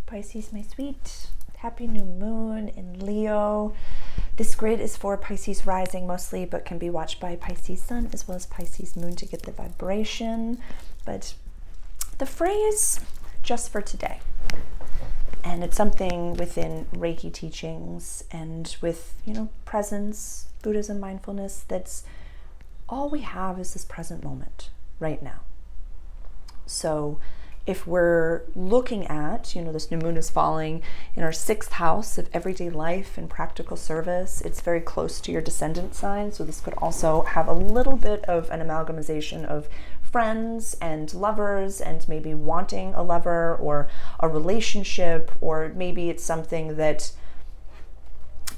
Pisces, my sweet. Happy new moon in Leo. This grid is for Pisces rising mostly, but can be watched by Pisces sun as well as Pisces moon to get the vibration. But the phrase, just for today. And it's something within Reiki teachings and with, presence, Buddhism, mindfulness, that's all we have is this present moment right now. So if we're looking at, this new moon is falling in our 6th house of everyday life and practical service, it's very close to your descendant sign. So this could also have a little bit of an amalgamation of friends and lovers and maybe wanting a lover or a relationship, or maybe it's something that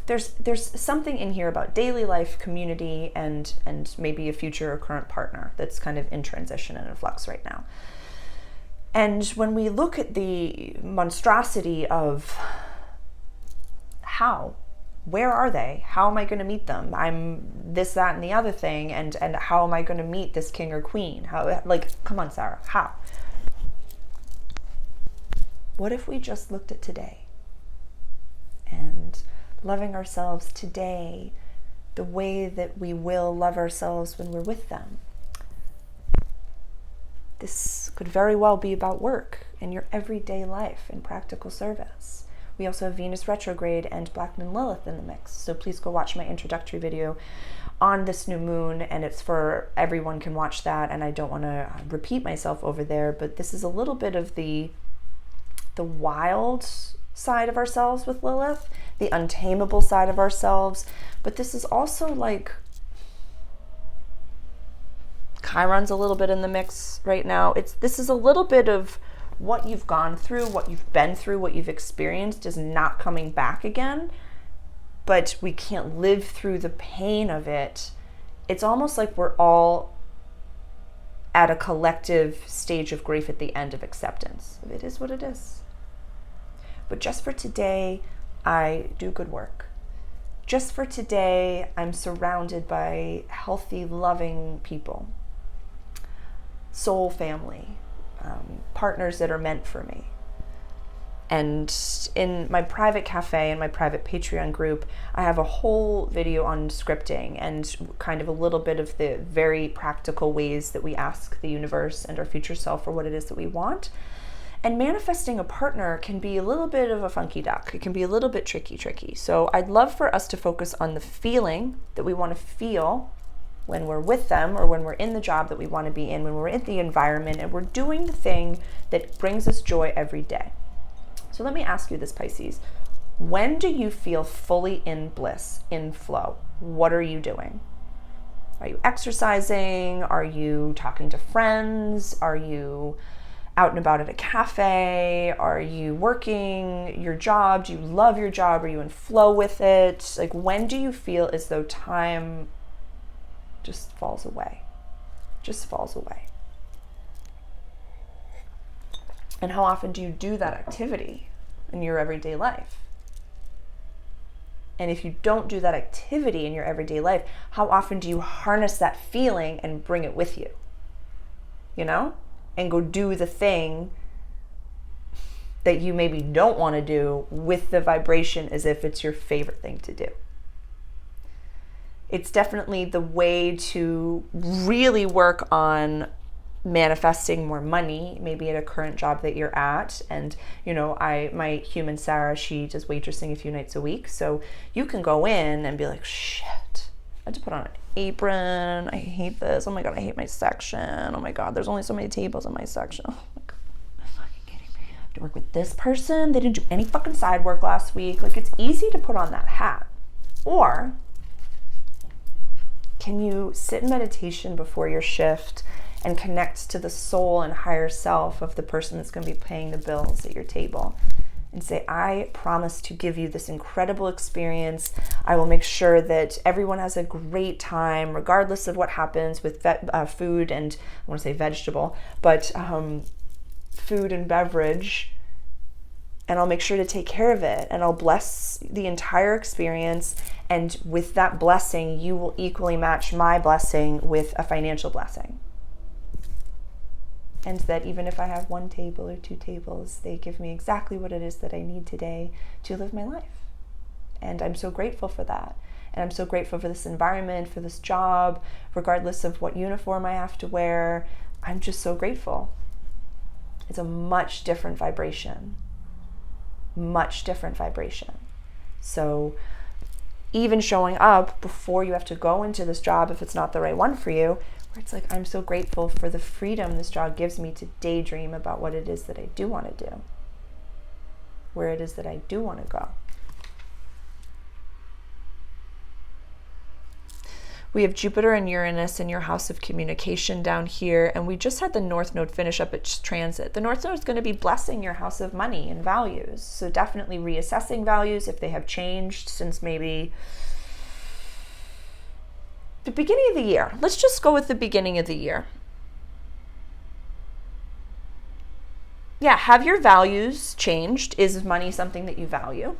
there's something in here about daily life, community, and maybe a future or current partner that's kind of in transition and in flux right now. And when we look at the monstrosity of where are they? How am I going to meet them? I'm this, that, and the other thing. And how am I going to meet this king or queen? Come on, Sarah, how? What if we just looked at today and loving ourselves today the way that we will love ourselves when we're with them? This could very well be about work and your everyday life and practical service. We also have Venus retrograde and Black Moon Lilith in the mix. So please go watch my introductory video on this new moon, and it's for everyone can watch that. And I don't want to repeat myself over there, but this is a little bit of the wild side of ourselves with Lilith, the untamable side of ourselves. But this is also like Chiron's a little bit in the mix right now. This is a little bit of what you've gone through, what you've been through, what you've experienced is not coming back again, but we can't live through the pain of it. It's almost like we're all at a collective stage of grief at the end of acceptance. It is what it is. But just for today, I do good work. Just for today, I'm surrounded by healthy, loving people. Soul family, partners that are meant for me. And in my private cafe and my private Patreon group, I have a whole video on scripting and kind of a little bit of the very practical ways that we ask the universe and our future self for what it is that we want. And manifesting a partner can be a little bit of a funky duck. It can be a little bit tricky. So I'd love for us to focus on the feeling that we want to feel when we're with them, or when we're in the job that we want to be in, when we're in the environment and we're doing the thing that brings us joy every day. So let me ask you this, Pisces. When do you feel fully in bliss, in flow? What are you doing? Are you exercising? Are you talking to friends? Are you out and about at a cafe? Are you working your job? Do you love your job? Are you in flow with it? Like, when do you feel as though time just falls away? Just falls away. And how often do you do that activity in your everyday life? And if you don't do that activity in your everyday life, how often do you harness that feeling and bring it with you? And go do the thing that you maybe don't want to do with the vibration as if it's your favorite thing to do. It's definitely the way to really work on manifesting more money, maybe at a current job that you're at. And, my human Sarah, she does waitressing a few nights a week. So you can go in and be like, shit, I had to put on an apron. I hate this. Oh my God, I hate my section. Oh my God, there's only so many tables in my section. Oh my God, I'm fucking kidding me. I have to work with this person. They didn't do any fucking side work last week. Like, it's easy to put on that hat. Or can you sit in meditation before your shift and connect to the soul and higher self of the person that's going to be paying the bills at your table and say, I promise to give you this incredible experience. I will make sure that everyone has a great time, regardless of what happens with food and, I want to say vegetable, but food and beverage. And I'll make sure to take care of it. And I'll bless the entire experience. And with that blessing, you will equally match my blessing with a financial blessing. And that even if I have one table or two tables, they give me exactly what it is that I need today to live my life. And I'm so grateful for that. And I'm so grateful for this environment, for this job, regardless of what uniform I have to wear. I'm just so grateful. It's a much different vibration. Much different vibration. So even showing up before you have to go into this job, if it's not the right one for you, where it's like, I'm so grateful for the freedom this job gives me to daydream about what it is that I do want to do, where it is that I do want to go. We have Jupiter and Uranus in your house of communication down here, and we just had the North Node finish up its transit. The North Node is going to be blessing your house of money and values, so definitely reassessing values if they have changed since maybe the beginning of the year. Let's just go with the beginning of the year. Yeah, have your values changed? Is money something that you value?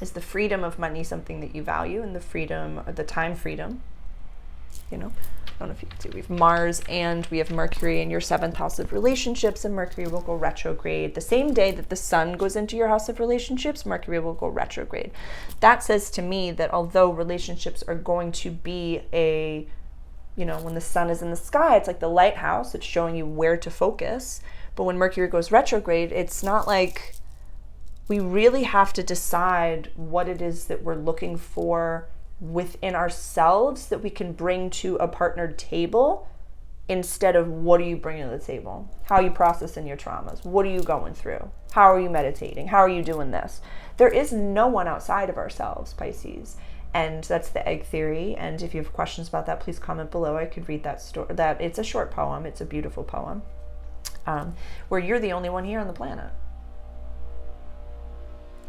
Is the freedom of money something that you value, and the freedom, or the time freedom? You know, I don't know if you can see, we have Mars and we have Mercury in your 7th house of relationships, and Mercury will go retrograde the same day that the sun goes into your house of relationships. Mercury will go retrograde. That says to me that although relationships are going to be a, you know, when the sun is in the sky, it's like the lighthouse, it's showing you where to focus. But when Mercury goes retrograde, it's not like, we really have to decide what it is that we're looking for within ourselves that we can bring to a partnered table, instead of what are you bringing to the table? How are you processing your traumas? What are you going through? How are you meditating? How are you doing this? There is no one outside of ourselves, Pisces. And that's the egg theory. And if you have questions about that, please comment below. I could read that story. That it's a short poem. It's a beautiful poem, where you're the only one here on the planet.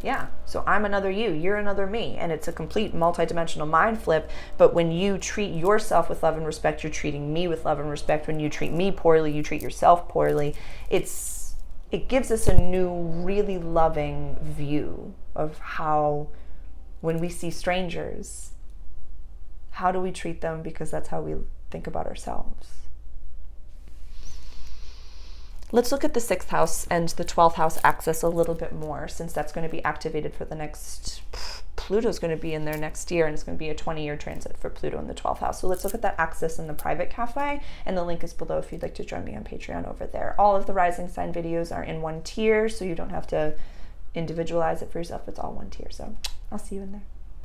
Yeah, so I'm another you, you're another me, and it's a complete multidimensional mind flip. But when you treat yourself with love and respect, you're treating me with love and respect. When you treat me poorly, you treat yourself poorly. It gives us a new, really loving view of how, when we see strangers, how do we treat them, because that's how we think about ourselves. Let's look at the 6th house and the 12th house axis a little bit more, since that's going to be activated for the next, Pluto's going to be in there next year, and it's going to be a 20-year transit for Pluto in the 12th house. So let's look at that axis in the private cafe, and the link is below if you'd like to join me on Patreon over there. All of the rising sign videos are in one tier, so you don't have to individualize it for yourself. It's all one tier. So I'll see you in there.